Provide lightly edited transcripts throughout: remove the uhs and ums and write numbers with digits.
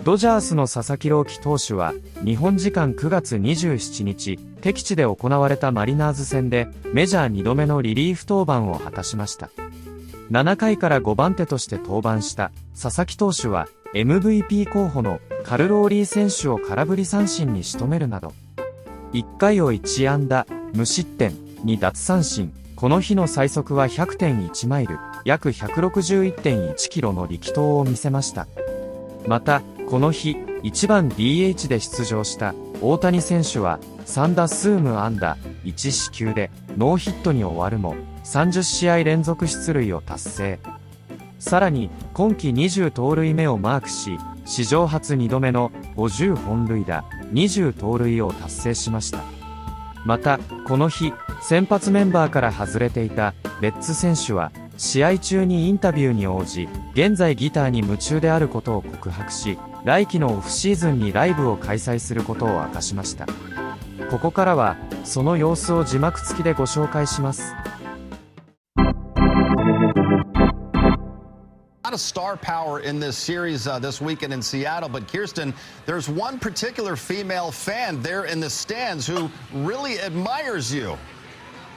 ドジャースの佐々木朗希投手は、日本時間9月27日、敵地で行われたマリナーズ戦で、メジャー2度目のリリーフ登板を果たしました。7回から5番手として登板した佐々木投手は、MVP 候補のカルローリー選手を空振り三振に仕留めるなど、1回を1安打、無失点、2奪三振、この日の最速は 100.1 マイル、約 161.1 キロの力投を見せました。また、この日、1番 DH で出場した大谷選手は3打数無安打、1四球でノーヒットに終わるも30試合連続出塁を達成。さらに、今季20盗塁目をマークし、史上初2度目の50本塁打、20盗塁を達成しました。また、この日、先発メンバーから外れていたベッツ選手は、試合中にインタビューに応じ、現在ギターに夢中であることを告白し、来季のオフシーズンにライブを開催することを明かしました。ここからは、その様子を字幕付きでご紹介します。A lot of star power in this series this weekend in Seattle, but Kirsten, there's one particular female fan there in the stands who really admires you.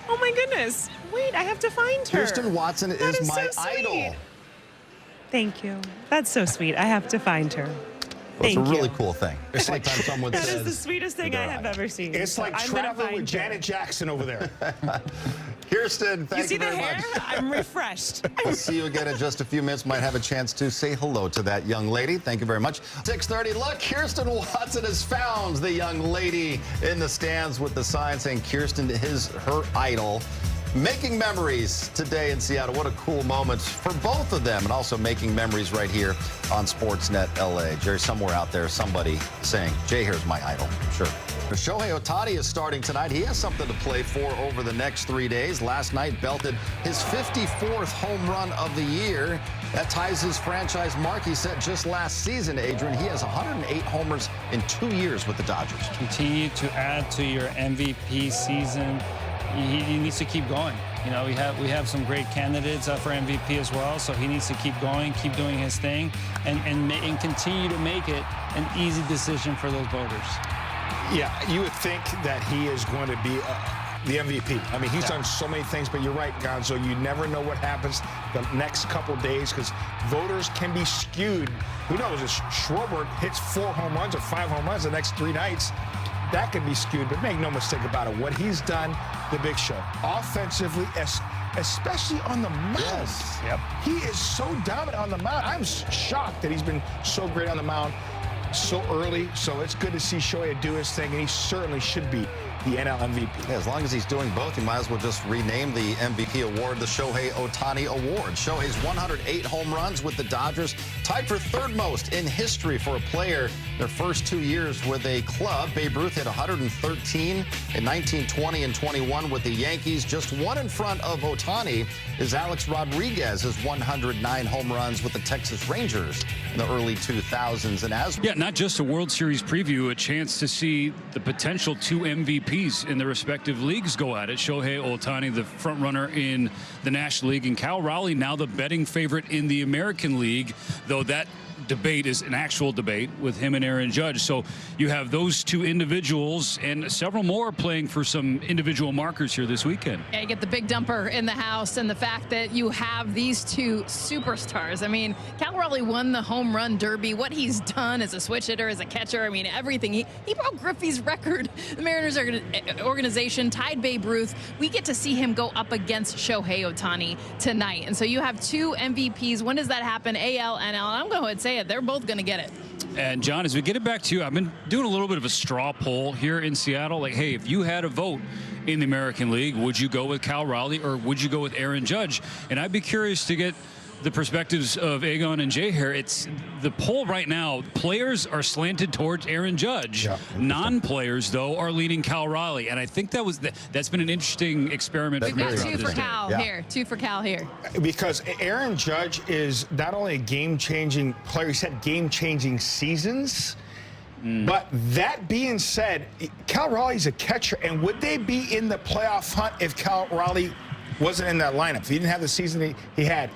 Oh my goodness. Wait, I have to find her. Kirsten Watson is my idol. Thank you. That's so sweet. I have to find her. Well, it's a really cool thing. It's like someone That says, is the sweetest thing I have ever seen. It's like traveling with Janet Jackson over there. Kirsten, thank you very much. I'm refreshed. We'll see you again in just a few minutes. Might have a chance to say hello to that young lady. Thank you very much. 6:30. Look, Kirsten Watson has found the young lady in the stands with the sign saying Kirsten is her idol. Making memories today in Seattle. What a cool moment for both of them, and also making memories right here on Sportsnet LA. Jerry, somewhere out there, somebody saying, Jay here's my idol. Sure. Shohei Ohtani is starting tonight. He has something to play for over the next 3 days. Last night belted his 54th home run of the year. That ties his franchise mark he set just last season, Adrian. He has 108 homers in 2 years with the Dodgers. Continue to add to your MVP season. He needs to keep going. You know, we have some great candidates for MVP as well, so he needs to keep going, keep doing his thing, and continue to make it an easy decision for those voters. Yeah, you would think that he is going to be the MVP. I mean, he's done so many things, but you're right, Gonzo. You never know what happens the next couple days because voters can be skewed. Who knows? If Schwarber hits 4 home runs or 5 home runs the next 3 nights, that could be skewed, but make no mistake about it. What he's done, the big show. Offensively, especially on the mound. Yes. Yep. He is so dominant on the mound. I'm shocked that he's been so great on the mound so early. So it's good to see Shohei do his thing, and he certainly should be the NL MVP. Yeah, as long as he's doing both, you might as well just rename the MVP award the Shohei Ohtani Award. Shohei's 108 home runs with the Dodgers, tied for 3rd most in history for a player their first 2 years with a club. Babe Ruth hit 113 in 1920 and 21 with the Yankees. Just one in front of Ohtani is Alex Rodriguez's 109 home runs with the Texas Rangers in the early 2000s. And as not just a World Series preview, a chance to see the potential 2 MVPs in the respective leagues go at it. Shohei Ohtani, the front runner in the National League, and Cal Raleigh, now the betting favorite in the American League, though that debate is an actual debate with him and Aaron Judge. So you have those 2 individuals and several more playing for some individual markers here this weekend. Yeah, you get the big dumper in the house and the fact that you have these 2 superstars. I mean, Cal Raleigh won the home run derby. What he's done as a switch hitter, as a catcher, I mean, everything. He broke Griffey's record. The Mariners organization tied Babe Ruth. We get to see him go up against Shohei Ohtani tonight. And so you have 2 MVPs. When does that happen? AL, NL. And I'm going to go ahead and say it. They're both going to get it. And John, as we get it back to you, I've been doing a little bit of a straw poll here in Seattle. Like, hey, if you had a vote in the American League, would you go with Cal Raleigh or would you go with Aaron Judge? And I'd be curious to get the perspectives of Aegon and Jay here. It's the poll right now. Players are slanted towards Aaron Judge. Yeah, non-players, though, are leaning Cal Raleigh. And I think that's been an interesting experiment. We've got 2 for Cal here. 2 for Cal here. Because Aaron Judge is not only a game-changing player, he's had game-changing seasons. But that being said, Cal Raleigh's a catcher. And would they be in the playoff hunt if Cal Raleigh wasn't in that lineup? If he didn't have the season he had?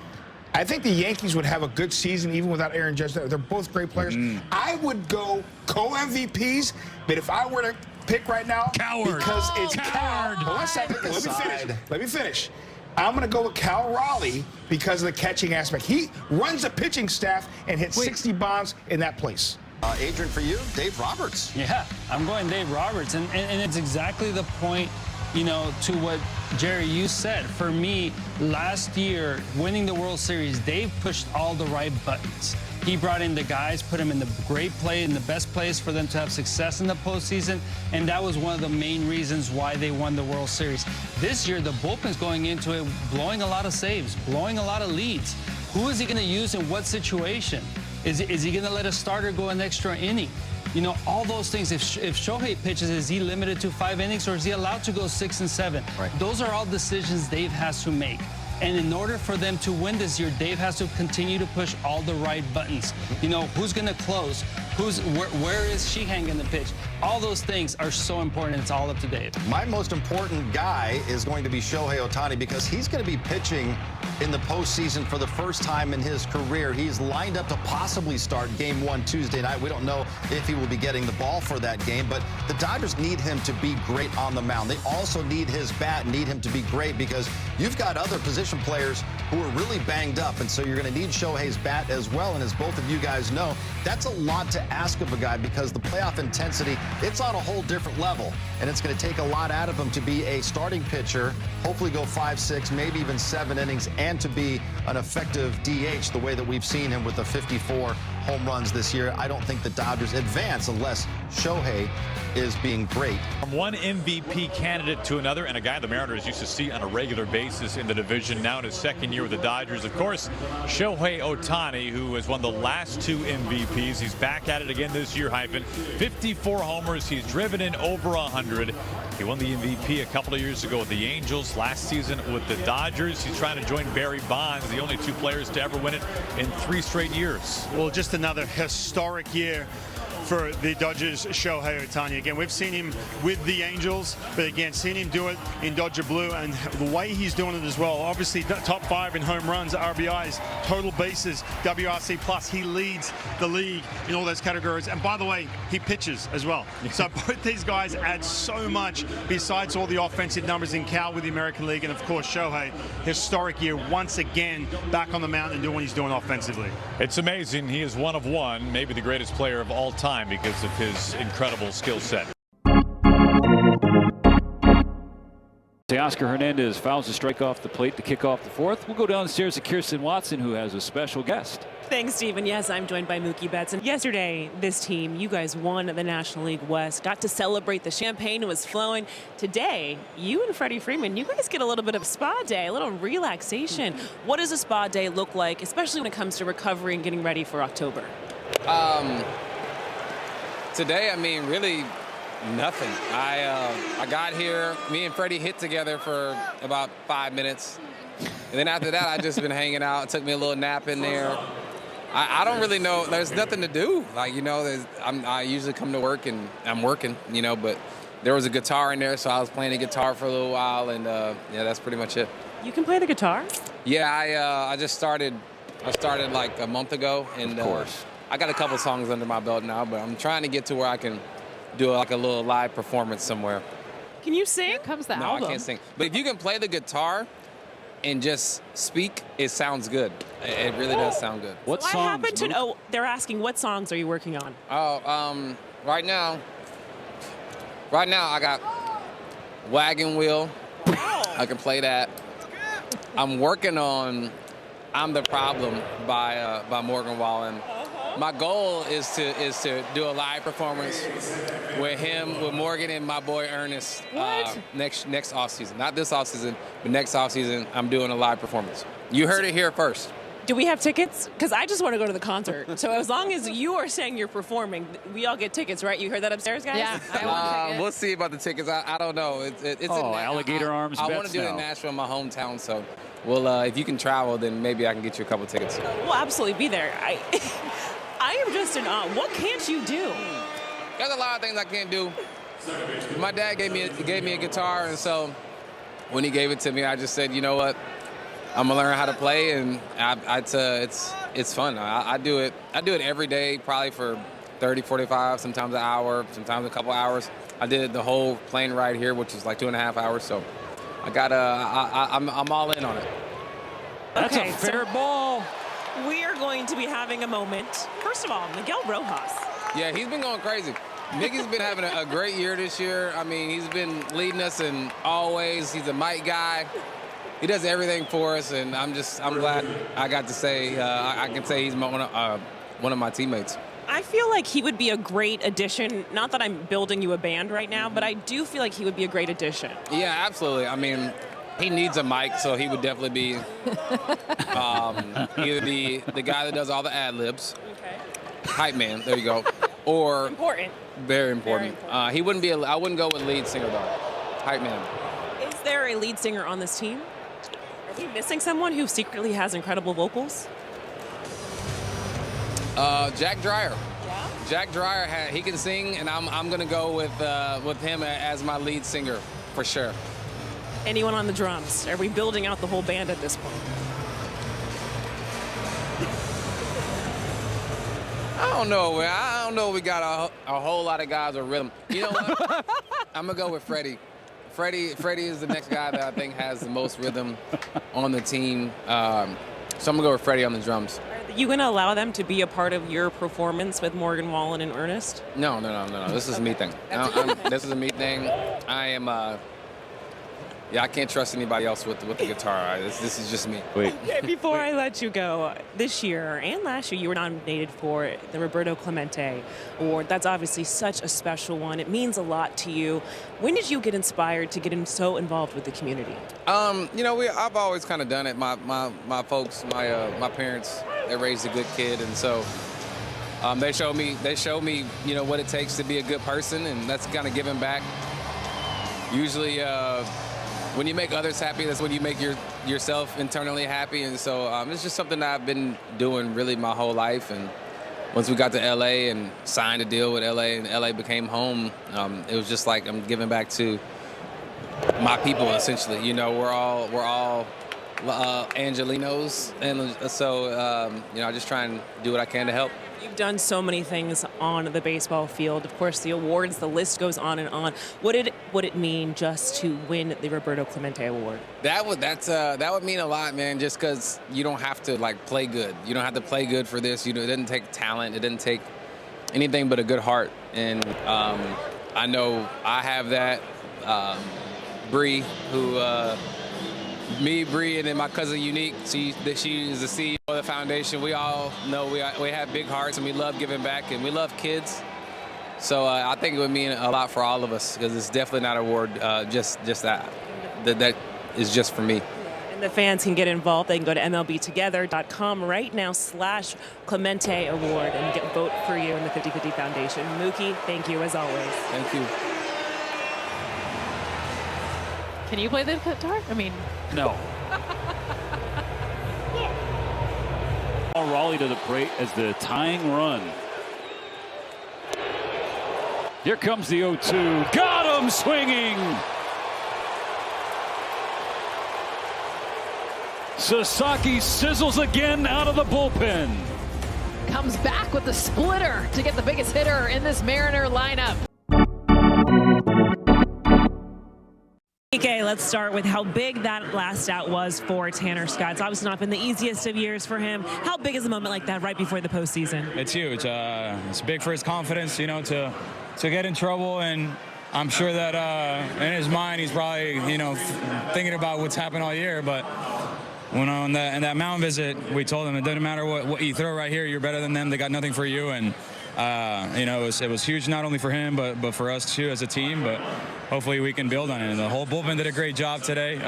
I think the Yankees would have a good season even without Aaron Judge. They're both great players. I would go co-MVPs, but if I were to pick right now, Coward. because it's Coward. Hold on a second. Let me finish. I'm going to go with Cal Raleigh because of the catching aspect. He runs a pitching staff and hits 60 bombs in that place. Adrian, for you, Dave Roberts. Yeah, I'm going Dave Roberts, and it's exactly the point, you know, to what Jerry, you said. For me, last year, winning the World Series, Dave pushed all the right buttons. He brought in the guys, put them in the great play, in the best place for them to have success in the postseason, and that was one of the main reasons why they won the World Series. This year, the bullpen's going into it, blowing a lot of saves, blowing a lot of leads. Who is he going to use in what situation? Is he going to let a starter go an extra inning? You know, all those things. If Shohei pitches, is he limited to 5 innings or is he allowed to go 6 and 7? Right. Those are all decisions Dave has to make. And in order for them to win this year, Dave has to continue to push all the right buttons. You know, who's going to close? Where is Sheehan going to pitch? All those things are so important. It's all up to Dave. My most important guy is going to be Shohei Ohtani because he's going to be pitching in the postseason for the first time in his career. He's lined up to possibly start Game 1 Tuesday night. We don't know if he will be getting the ball for that game, but the Dodgers need him to be great on the mound. They also need his bat, need him to be great because you've got other position players who are really banged up, and so you're going to need Shohei's bat as well. And as both of you guys know, that's a lot to ask of a guy because the playoff intensity, it's on a whole different level, and it's going to take a lot out of him to be a starting pitcher, hopefully go 5, 6, maybe even 7 innings, and to be an effective DH the way that we've seen him with the 54 home runs this year. I don't think the Dodgers advance unless Shohei is being great. From one MVP candidate to another, and a guy the Mariners used to see on a regular basis in the division, now in his second year with the Dodgers. Of course, Shohei Ohtani, who has won the last 2 MVPs. He's back at it again this year, 54 homers. He's driven in over 100. He won the MVP a couple of years ago with the Angels, last season with the Dodgers. He's trying to join Barry Bonds, the only 2 players to ever win it in 3 straight years. Well, just another historic year for the Dodgers, Shohei Ohtani. Again, we've seen him with the Angels, but again, seen him do it in Dodger Blue, and the way he's doing it as well. Obviously, top 5 in home runs, RBIs, total bases, WRC+. He leads the league in all those categories. And by the way, he pitches as well. So both these guys add so much besides all the offensive numbers in Cal with the American League. And of course, Shohei, historic year once again, back on the mound and doing what he's doing offensively. It's amazing. He is one of one, maybe the greatest player of all time because of his incredible skill set. Teoscar Hernandez fouls the strike off the plate to kick off the 4th. We'll go downstairs to Kirsten Watson, who has a special guest. Thanks, Stephen. Yes, I'm joined by Mookie Betts. And yesterday, this team, you guys won the National League West, got to celebrate. The champagne was flowing. Today, you and Freddie Freeman, you guys get a little bit of spa day, a little relaxation. What does a spa day look like, especially when it comes to recovery and getting ready for October? Today, I mean, really nothing. I got here, me and Freddie hit together for about 5 minutes. And then after that, I just been hanging out. It took me a little nap in there. I don't really know. There's nothing to do. Like, you know, I usually come to work and I'm working, you know, but there was a guitar in there, so I was playing the guitar for a little while, and yeah, that's pretty much it. You can play the guitar? Yeah, I just started. I started like a month ago, and of course. I got a couple songs under my belt now, but I'm trying to get to where I can do like a little live performance somewhere. Can you sing? Here comes the No, album. I can't sing. But if you can play the guitar and just speak, it sounds good. It really does sound good. What I songs? happen to know, they're asking, what songs are you working on? Oh, right now I got Wagon Wheel. I can play that. I'm working on I'm the Problem by Morgan Wallen. My goal is to do a live performance with him, with Morgan, and my boy Ernest next off season. Not this off season, but next off season. I'm doing a live performance. You heard it here first. Do we have tickets? Because I just want to go to the concert. So as long as you are saying you're performing, we all get tickets, right? You heard that upstairs, guys? Yeah, I want a ticket. We'll see about the tickets. I don't know. It's Alligator Arms I want bets to do it in now. Nashville, my hometown. So, well, if you can travel, then maybe I can get you a couple tickets. We'll absolutely be there. I am just in awe. What can't you do? There's a lot of things I can't do. My dad gave me a guitar, and so when he gave it to me, I just said, you know what? I'm gonna learn how to play, and it's fun. I do it every day, probably for 30, 45, sometimes an hour, sometimes a couple hours. I did the whole plane ride here, which is like 2.5 hours. So I'm all in on it. That's Okay, a fair so ball. we are going to be having a moment. First of all, Miguel Rojas. Yeah, he's been going crazy. Miggy's been having a great year this year. I mean, he's been leading us in always. He's a mic guy. He does everything for us, and I'm glad I got to say I can say he's one of my teammates. I feel like he would be a great addition. Not that I'm building you a band right now, but I do feel like he would be a great addition. Yeah, absolutely. I mean, he needs a mic, so he would definitely be either the guy that does all the ad-libs, hype man, there you go, or Important. very important. He wouldn't be. I wouldn't go with lead singer though. Hype man. Is there a lead singer on this team? Are we missing someone who secretly has incredible vocals? Jack Dreyer. Yeah. Jack Dreyer, he can sing, and I'm gonna go with him as my lead singer for sure. Anyone on the drums? Are we building out the whole band at this point? I don't know. I don't know. We got a whole lot of guys with rhythm. You know what? I'm gonna go with Freddie. Freddie is the next guy that I think has the most rhythm on the team. So I'm gonna go with Freddie on the drums. Are you going to allow them to be a part of your performance with Morgan Wallen and Ernest? No. This is a me thing. This is a me thing. I am. I can't trust anybody else with the guitar. This is just me. Wait. Before I let you go, this year and last year, you were nominated for the Roberto Clemente Award. That's obviously such a special one. It means a lot to you. When did you get inspired to get so involved with the community? I've always kind of done it. My folks, my parents, they raised a good kid, and so they showed me, what it takes to be a good person, and that's kind of giving back. Usually, when you make others happy, that's when you make yourself internally happy, and so it's just something that I've been doing really my whole life. And once we got to LA and signed a deal with LA, and LA became home, it was just like I'm giving back to my people essentially. We're all Angelinos, and so I just try and do what I can to help. You've done so many things on the baseball field. Of course, the awards, the list goes on and on. What did it mean just to win the Roberto Clemente Award? That would mean a lot, man. Just because you don't have to play good. You don't have to play good for this. It doesn't take talent. It doesn't take anything but a good heart. And I know I have that. Bree, Bree, and then my cousin Unique. She is the CEO of the foundation. We all know we have big hearts, and we love giving back, and we love kids. So I think it would mean a lot for all of us, because it's definitely not an award just that is just for me. And the fans can get involved. They can go to MLBtogether.com right now /Clemente Award and vote for you in the 50/50 Foundation. Mookie, thank you as always. Thank you. Can you play the guitar? I mean, No. Raleigh to the plate as the tying run. Here comes the 0-2. Got him swinging. Sasaki sizzles again out of the bullpen. comes back with the splitter to get the biggest hitter in this Mariner lineup. Okay, let's start with how big that last out was for Tanner Scott. It's obviously not been the easiest of years for him. How big is a moment like that right before the postseason? It's huge. It's big for his confidence, you know, to get in trouble. And I'm sure that in his mind, he's probably, you know, thinking about what's happened all year. But when on that mound visit, we told him it doesn't matter what you throw right here. You're better than them. They got nothing for you. And you know, it was huge not only for him but for us too as a team. But hopefully we can build on it. And the whole bullpen did a great job today.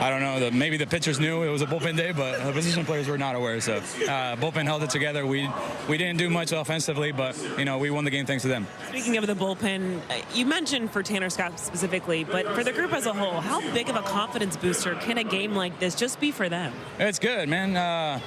I don't know, maybe the pitchers knew it was a bullpen day, but the position players were not aware. So bullpen held it together. We didn't do much offensively, but you know, we won the game thanks to them. Speaking of the bullpen, you mentioned for Tanner Scott specifically, but for the group as a whole, how big of a confidence booster can a game like this just be for them? It's good, man.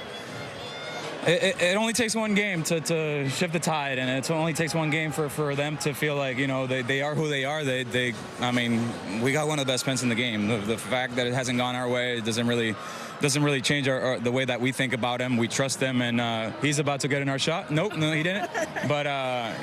it only takes one game to shift the tide, and it only takes one game for them to feel like, you know, they are who they are. I mean, we got one of the best pens in the game. The fact that it hasn't gone our way doesn't really change the way that we think about him. We trust him, and he's about to get in our shot. Nope, no, he didn't. But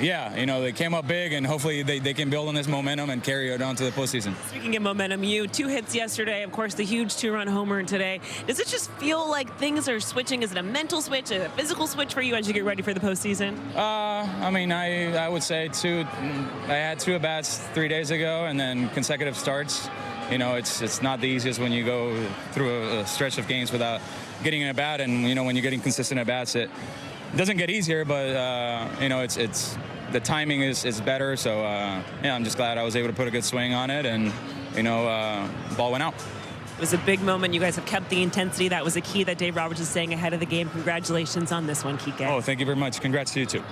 yeah, you know, they came up big, and hopefully they can build on this momentum and carry it on to the postseason. Speaking of momentum, you 2 hits yesterday, of course, the huge 2-run homer today. Does it just feel like things are switching? Is it a mental switch, a physical switch for you as you get ready for the postseason? I mean, I would say I had 2 at-bats 3 days ago, and then consecutive starts. You know, it's not the easiest when you go through a stretch of games without getting an at-bat, and, you know, when you're getting consistent at-bats, it doesn't get easier, but, you know, it's the timing is better, so, yeah, I'm just glad I was able to put a good swing on it, and, you know, ball went out. It was a big moment. You guys have kept the intensity. That was a key that Dave Roberts is saying ahead of the game. Congratulations on this one, Kike. Oh, thank you very much. Congrats to you, too.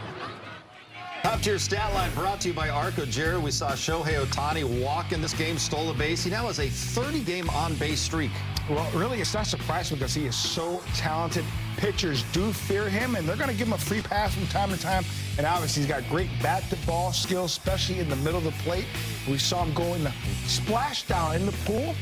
Up to your stat line, brought to you by Arco Jared. We saw Shohei Ohtani walk in this game, stole a base. He now has a 30-game on-base streak. Well, really, it's not surprising because he is so talented. Pitchers do fear him, and they're going to give him a free pass from time to time. And obviously, he's got great bat-to-ball skills, especially in the middle of the plate. We saw him go in the splash down in the pool.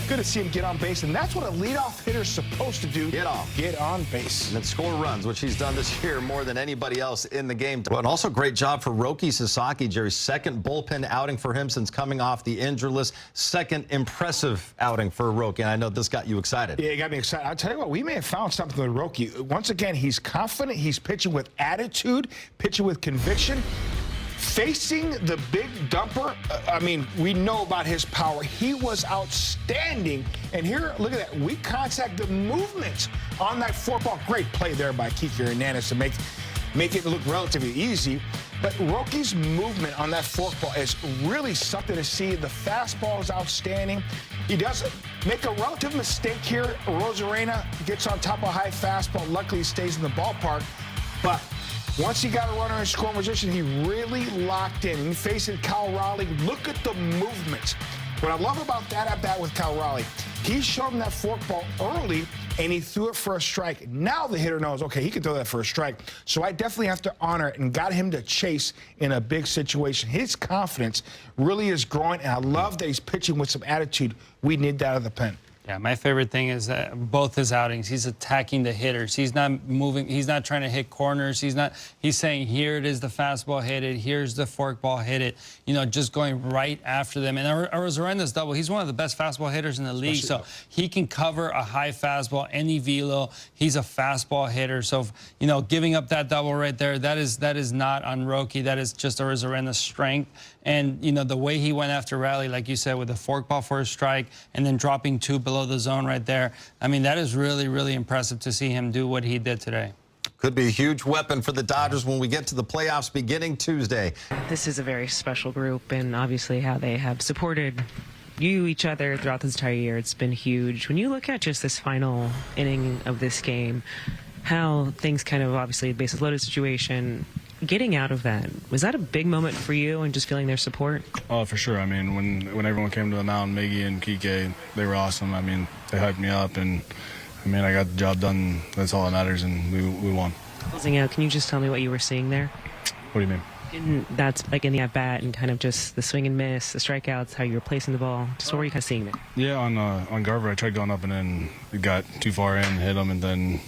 Good to see him get on base, and that's what a leadoff hitter's supposed to do. Get on base. And then score runs, which he's done this year more than anybody else in the game. Well, and also great job for Roki Sasaki, Jerry's second bullpen outing for him since coming off the injury list. Second impressive outing for Roki, and I know this got you excited. Yeah, it got me excited. I'll tell you what, we may have found something with Roki. Once again, he's confident. He's pitching with attitude, pitching with conviction. Facing the big dumper, I mean, we know about his power. He was outstanding. And here, look at that. We contact the movement on that forkball. Great play there by Kike Hernandez to make it look relatively easy. But Roki's movement on that forkball is really something to see. The fastball is outstanding. He doesn't make a relative mistake here. Rosarena gets on top of a high fastball. Luckily, he stays in the ballpark. But once he got a runner in scoring position, he really locked in. He facing Cal Raleigh. Look at the movement. What I love about that at-bat with Cal Raleigh, he showed him that forkball early, and he threw it for a strike. Now the hitter knows, okay, he can throw that for a strike. So I definitely have to honor it and got him to chase in a big situation. His confidence really is growing, and I love that he's pitching with some attitude. We need that out of the pen. Yeah, my favorite thing is that both his outings, he's attacking the hitters. He's not moving. He's not trying to hit corners. He's saying, here it is, the fastball, hit it. Here's the forkball, hit it. You know, just going right after them. And Arozarena's double, he's one of the best fastball hitters in the league. So he can cover a high fastball, any velo. He's a fastball hitter. So, you know, giving up that double right there, that is not on Roki. That is just Arozarena's strength. And, you know, the way he went after Raleigh, like you said, with a forkball for a strike and then dropping 2 below the zone right there. I mean, that is really, really impressive to see him do what he did today. Could be a huge weapon for the Dodgers when we get to the playoffs beginning Tuesday. This is a very special group, and obviously how they have supported each other throughout this entire year. It's been huge. When you look at just this final inning of this game, how things kind of obviously bases loaded situation, getting out of that, was that a big moment for you and just feeling their support? Oh, for sure. I mean, when everyone came to the mound, Miggy and Kike, they were awesome. I mean, they hyped me up, and I mean, I got the job done. That's all that matters, and we won. Closing out, can you just tell me what you were seeing there? What do you mean? That's like in the at-bat and kind of just the swing and miss, the strikeouts, how you were placing the ball. Just what were you kind of seeing there? Yeah, on Garver, I tried going up and then it got too far in, hit him, and then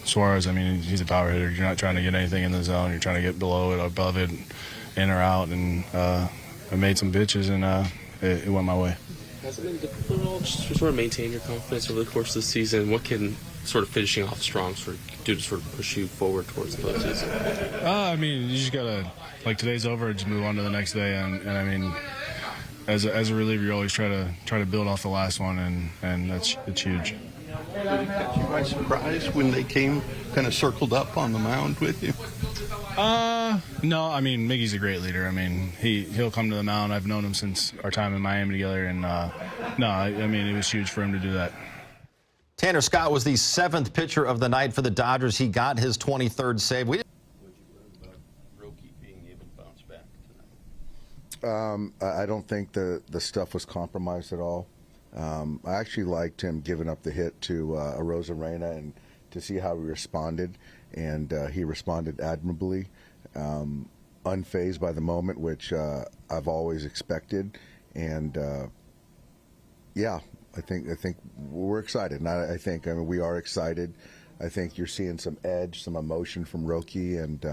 Suarez, I mean, he's a power hitter. You're not trying to get anything in the zone. You're trying to get below it, above it, in or out. And I made some pitches, and it went my way. Has it been difficult at all just to sort of maintain your confidence over the course of the season? What can sort of finishing off strong sort of do to sort of push you forward towards the postseason? I mean, you just got to, like, today's over, just move on to the next day. And I mean, as a reliever, you always try to build off the last one, and it's huge. Did it catch you by surprise when they came kind of circled up on the mound with you? No, I mean, Miggy's a great leader. I mean, he'll come to the mound. I've known him since our time in Miami together, and no, I mean, it was huge for him to do that. Tanner Scott was the 7th pitcher of the night for the Dodgers. He got his 23rd save. What did you learn about Roki being able to bounce back tonight? I don't think the stuff was compromised at all. I actually liked him giving up the hit to Arozarena and to see how he responded. and he responded admirably, unfazed by the moment, which I've always expected, and yeah, I think we're excited. And I mean, we are excited. I think you're seeing some edge, some emotion from Roki, and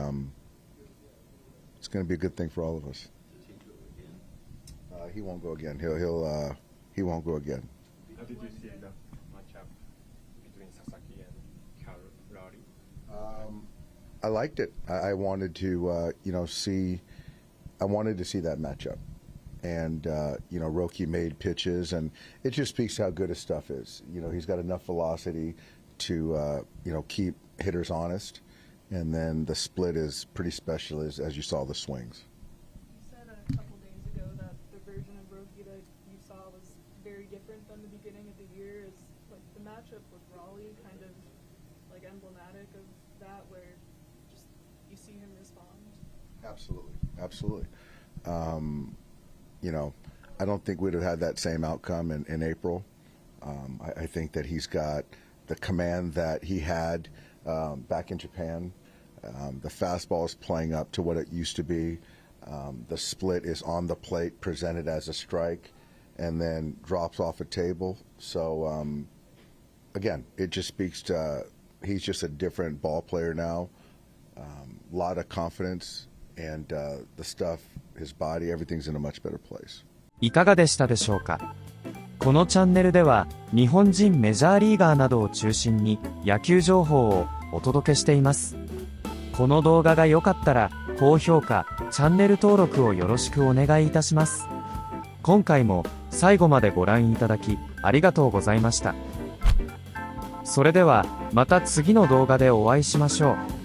it's going to be a good thing for all of us. He won't go again. He won't go again. How did you see the matchup between Sasaki and Cal Raleigh? I liked it. I wanted to, see. I wanted to see that matchup, and Roki made pitches, and it just speaks to how good his stuff is. He's got enough velocity to, keep hitters honest, and then the split is pretty special, as you saw the swings. You said a couple days ago that the version of Roki that you saw was very different than the beginning of the year. Is like the matchup with Raleigh kind of like emblematic of that, where just you see him respond? Absolutely. I don't think we'd have had that same outcome in April. I think that he's got the command that he had back in Japan. The fastball is playing up to what it used to be. The split is on the plate, presented as a strike, and then drops off a table. So, again, it just speaks to he's just a different ball player now. A lot of confidence, and the stuff, his body, everything's in a much better place. いかがでしたでしょうか。このチャンネルでは日本人メジャーリーガーなどを中心に野球情報をお届けしています。この動画が良かったら高評価、チャンネル登録をよろしくお願いいたします。今回も最後までご覧いただきありがとうございました。それではまた次の動画でお会いしましょう。